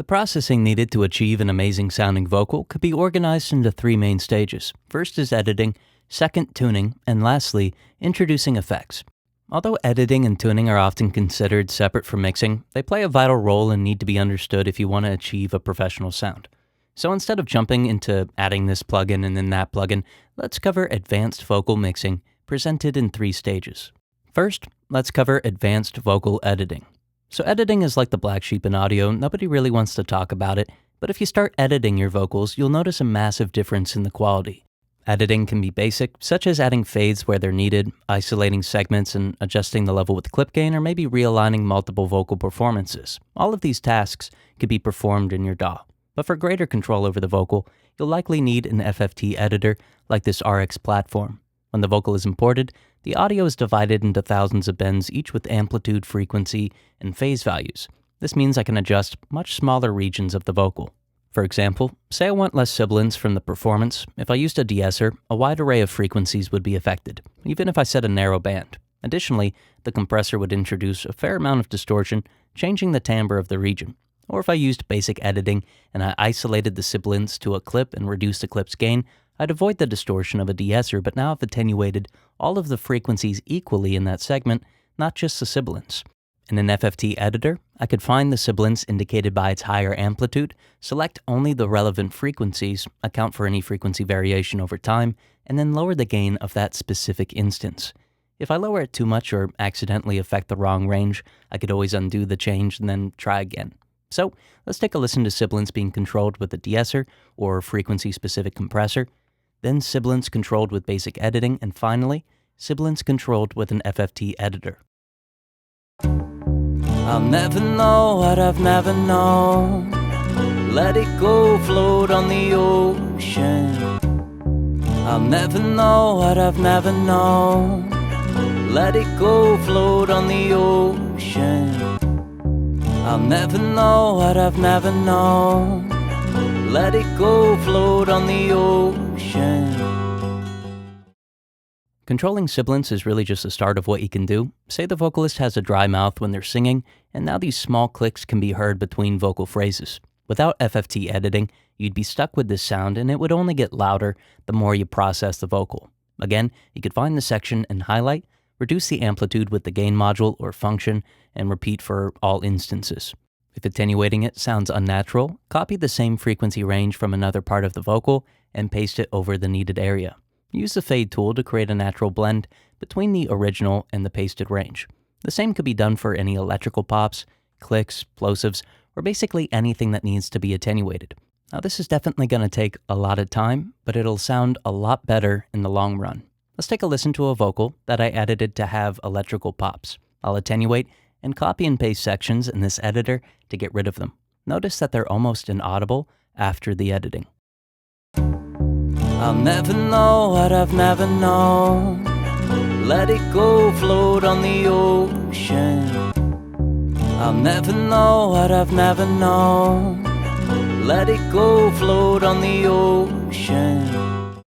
The processing needed to achieve an amazing sounding vocal could be organized into three main stages. First is editing, second tuning, and lastly, introducing effects. Although editing and tuning are often considered separate from mixing, they play a vital role and need to be understood if you want to achieve a professional sound. So instead of jumping into adding this plugin and then that plugin, let's cover advanced vocal mixing, presented in three stages. First, let's cover advanced vocal editing. So editing is like the black sheep in audio. Nobody really wants to talk about it, but if you start editing your vocals, you'll notice a massive difference in the quality. Editing can be basic, such as adding fades where they're needed, isolating segments and adjusting the level with clip gain, or maybe realigning multiple vocal performances. All of these tasks could be performed in your DAW. But for greater control over the vocal, you'll likely need an FFT editor like this RX platform. When the vocal is imported, the audio is divided into thousands of bends, each with amplitude, frequency, and phase values. This means I can adjust much smaller regions of the vocal. For example, say I want less sibilance from the performance. If I used a de-esser, a wide array of frequencies would be affected, even if I set a narrow band. Additionally, the compressor would introduce a fair amount of distortion, changing the timbre of the region. Or if I used basic editing and I isolated the sibilance to a clip and reduced the clip's gain, I'd avoid the distortion of a de-esser, but now I've attenuated all of the frequencies equally in that segment, not just the sibilance. In an FFT editor, I could find the sibilance indicated by its higher amplitude, select only the relevant frequencies, account for any frequency variation over time, and then lower the gain of that specific instance. If I lower it too much or accidentally affect the wrong range, I could always undo the change and then try again. So let's take a listen to sibilance being controlled with a de-esser or frequency-specific compressor, then sibilance controlled with basic editing, and finally, sibilance controlled with an FFT editor. I'll never know what I've never known. Let it go, float on the ocean. I'll never know what I've never known. Let it go, float on the ocean. I'll never know what I've never known. Let it go, float on the ocean. Controlling sibilance is really just the start of what you can do. Say the vocalist has a dry mouth when they're singing, and now these small clicks can be heard between vocal phrases. Without FFT editing, you'd be stuck with this sound and it would only get louder the more you process the vocal. Again, you could find the section and highlight, reduce the amplitude with the gain module or function, and repeat for all instances. If attenuating it sounds unnatural, copy the same frequency range from another part of the vocal and paste it over the needed area. Use the fade tool to create a natural blend between the original and the pasted range. The same could be done for any electrical pops, clicks, plosives, or basically anything that needs to be attenuated. Now this is definitely going to take a lot of time, but it'll sound a lot better in the long run. Let's take a listen to a vocal that I edited to have electrical pops. I'll attenuate and copy and paste sections in this editor to get rid of them. Notice that they're almost inaudible after the editing. I'll never know what I've never known. Let it go, float on the ocean. I'll never know what I've never known. Let it go, float on the ocean.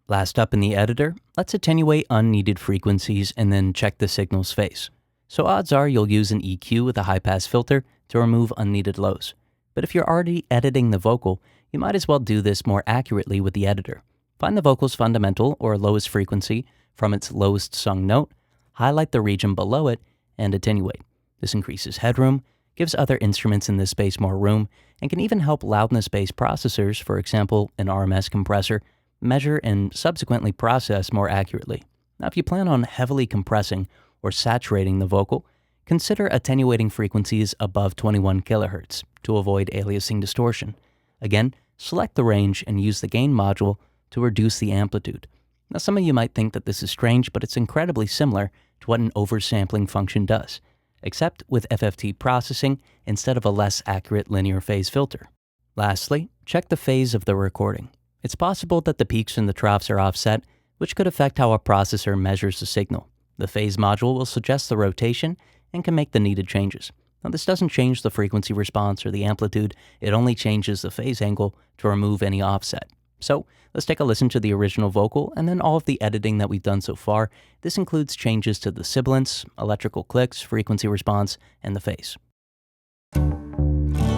Last up in the editor, let's attenuate unneeded frequencies and then check the signal's phase. So odds are you'll use an EQ with a high-pass filter to remove unneeded lows. But if you're already editing the vocal, you might as well do this more accurately with the editor. Find the vocal's fundamental or lowest frequency from its lowest sung note, highlight the region below it, and attenuate. This increases headroom, gives other instruments in this space more room, and can even help loudness-based processors, for example, an RMS compressor, measure and subsequently process more accurately. Now, if you plan on heavily compressing or saturating the vocal, consider attenuating frequencies above 21 kHz to avoid aliasing distortion. Again, select the range and use the gain module to reduce the amplitude. Now, some of you might think that this is strange, but it's incredibly similar to what an oversampling function does, except with FFT processing instead of a less accurate linear phase filter. Lastly, check the phase of the recording. It's possible that the peaks and the troughs are offset, which could affect how a processor measures the signal. The phase module will suggest the rotation and can make the needed changes. Now, this doesn't change the frequency response or the amplitude, it only changes the phase angle to remove any offset. So, let's take a listen to the original vocal and then all of the editing that we've done so far. This includes changes to the sibilance, electrical clicks, frequency response, and the phase.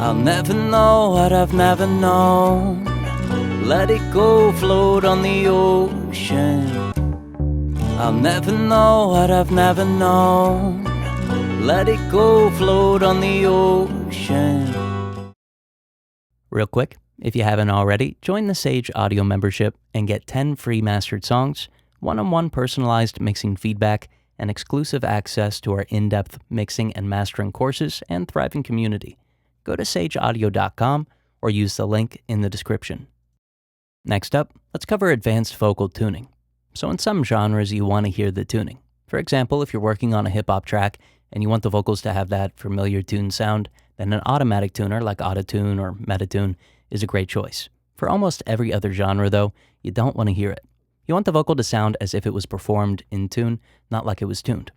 I'll never know what I've never known. Let it go, float on the ocean. I'll never know what I've never known. Let it go, float on the ocean. Real quick, if you haven't already, join the Sage Audio membership and get 10 free mastered songs, one-on-one personalized mixing feedback, and exclusive access to our in-depth mixing and mastering courses and thriving community. Go to sageaudio.com or use the link in the description. Next up, let's cover advanced vocal tuning. So in some genres, you want to hear the tuning. For example, if you're working on a hip-hop track and you want the vocals to have that familiar tune sound, then an automatic tuner like Auto-Tune or Metatune is a great choice. For almost every other genre, though, you don't want to hear it. You want the vocal to sound as if it was performed in tune, not like it was tuned.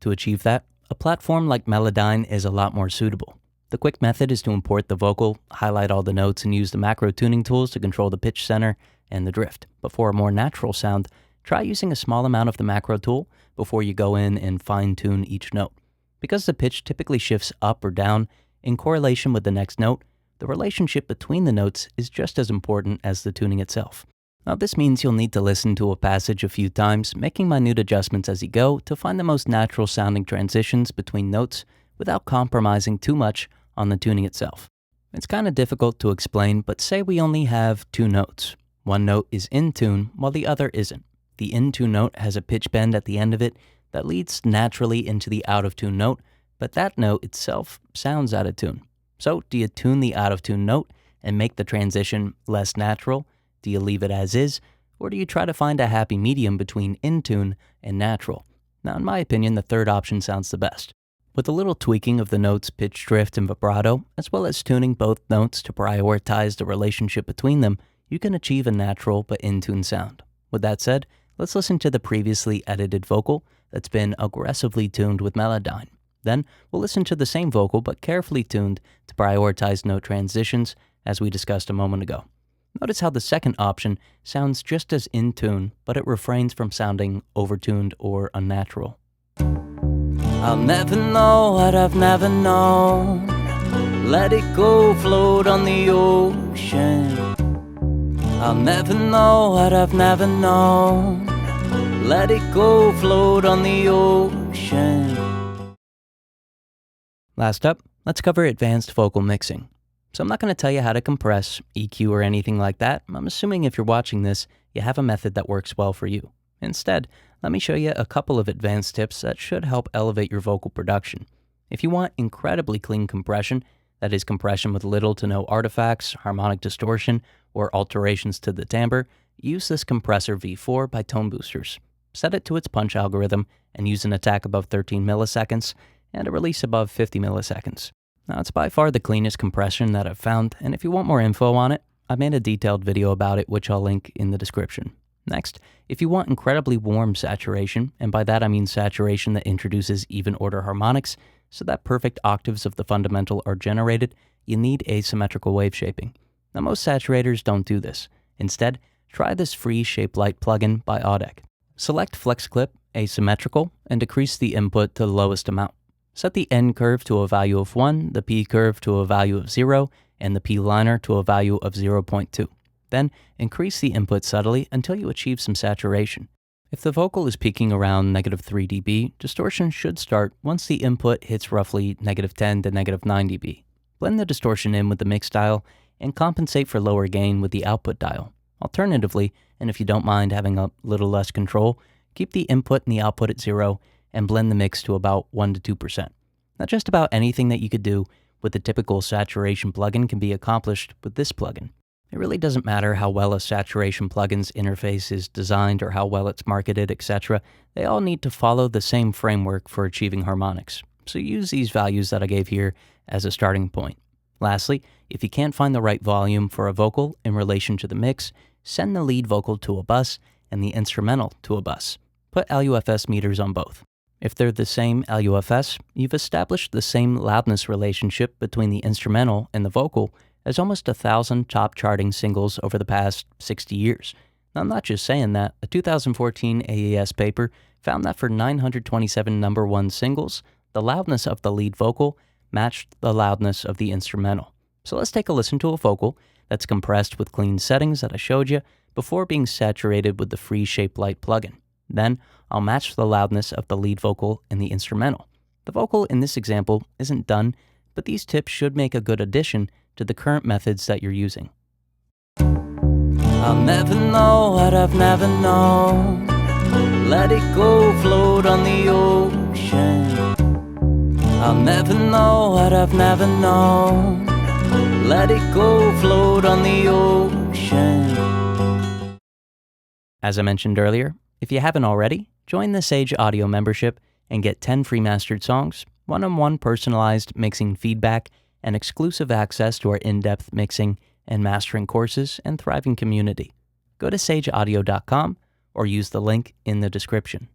To achieve that, a platform like Melodyne is a lot more suitable. The quick method is to import the vocal, highlight all the notes, and use the macro tuning tools to control the pitch center and the drift. But for a more natural sound, try using a small amount of the macro tool before you go in and fine-tune each note. Because the pitch typically shifts up or down in correlation with the next note, the relationship between the notes is just as important as the tuning itself. Now, this means you'll need to listen to a passage a few times, making minute adjustments as you go to find the most natural sounding transitions between notes without compromising too much on the tuning itself. It's kind of difficult to explain, but say we only have two notes. One note is in tune while the other isn't. The in tune note has a pitch bend at the end of it that leads naturally into the out of tune note, but that note itself sounds out of tune. So do you tune the out of tune note and make the transition less natural? Do you leave it as is? Or do you try to find a happy medium between in tune and natural? Now, in my opinion, the third option sounds the best. With a little tweaking of the notes' pitch drift and vibrato, as well as tuning both notes to prioritize the relationship between them, you can achieve a natural but in-tune sound. With that said, let's listen to the previously edited vocal that's been aggressively tuned with Melodyne. Then, we'll listen to the same vocal but carefully tuned to prioritize note transitions, as we discussed a moment ago. Notice how the second option sounds just as in tune, but it refrains from sounding overtuned or unnatural. I'll never know what I've never known. Let it go, float on the ocean. I'll never know what I've never known. Let it go, float on the ocean. Last up, let's cover advanced vocal mixing. So I'm not going to tell you how to compress, EQ, or anything like that. I'm assuming if you're watching this, you have a method that works well for you. Instead, let me show you a couple of advanced tips that should help elevate your vocal production. If you want incredibly clean compression, that is compression with little to no artifacts, harmonic distortion, or alterations to the timbre, use this compressor V4 by Tone Boosters. Set it to its punch algorithm and use an attack above 13 milliseconds and a release above 50 milliseconds. Now, it's by far the cleanest compression that I've found, and if you want more info on it, I made a detailed video about it, which I'll link in the description. Next, if you want incredibly warm saturation, and by that I mean saturation that introduces even order harmonics, so that perfect octaves of the fundamental are generated, you need asymmetrical wave shaping. Now, most saturators don't do this. Instead, try this free Shape Light plugin by Audec. Select Flex Clip, Asymmetrical, and decrease the input to the lowest amount. Set the N curve to a value of 1, the P curve to a value of 0, and the P liner to a value of 0.2. Then, increase the input subtly until you achieve some saturation. If the vocal is peaking around -3 dB, distortion should start once the input hits roughly -10 to -9 dB. Blend the distortion in with the mix dial and compensate for lower gain with the output dial. Alternatively, and if you don't mind having a little less control, keep the input and the output at 0 and blend the mix to about 1 to 2%. Now, just about anything that you could do with the typical saturation plugin can be accomplished with this plugin. It really doesn't matter how well a saturation plugin's interface is designed or how well it's marketed, etc. They all need to follow the same framework for achieving harmonics. So use these values that I gave here as a starting point. Lastly, if you can't find the right volume for a vocal in relation to the mix, send the lead vocal to a bus and the instrumental to a bus. Put LUFS meters on both. If they're the same LUFS, you've established the same loudness relationship between the instrumental and the vocal as almost 1,000 top charting singles over the past 60 years. Now, I'm not just saying that. A 2014 AES paper found that for 927 number one singles, the loudness of the lead vocal matched the loudness of the instrumental. So let's take a listen to a vocal that's compressed with clean settings that I showed you before being saturated with the free Shape Light plugin. Then I'll match the loudness of the lead vocal in the instrumental. The vocal in this example isn't done, but these tips should make a good addition to the current methods that you're using. I'll never know what I've never known. Let it go, float on the ocean. I'll never know what I've never known. Let it go, float on the ocean. As I mentioned earlier, if you haven't already, join the Sage Audio membership and get 10 free mastered songs, one-on-one personalized mixing feedback, and exclusive access to our in-depth mixing and mastering courses and thriving community. Go to sageaudio.com or use the link in the description.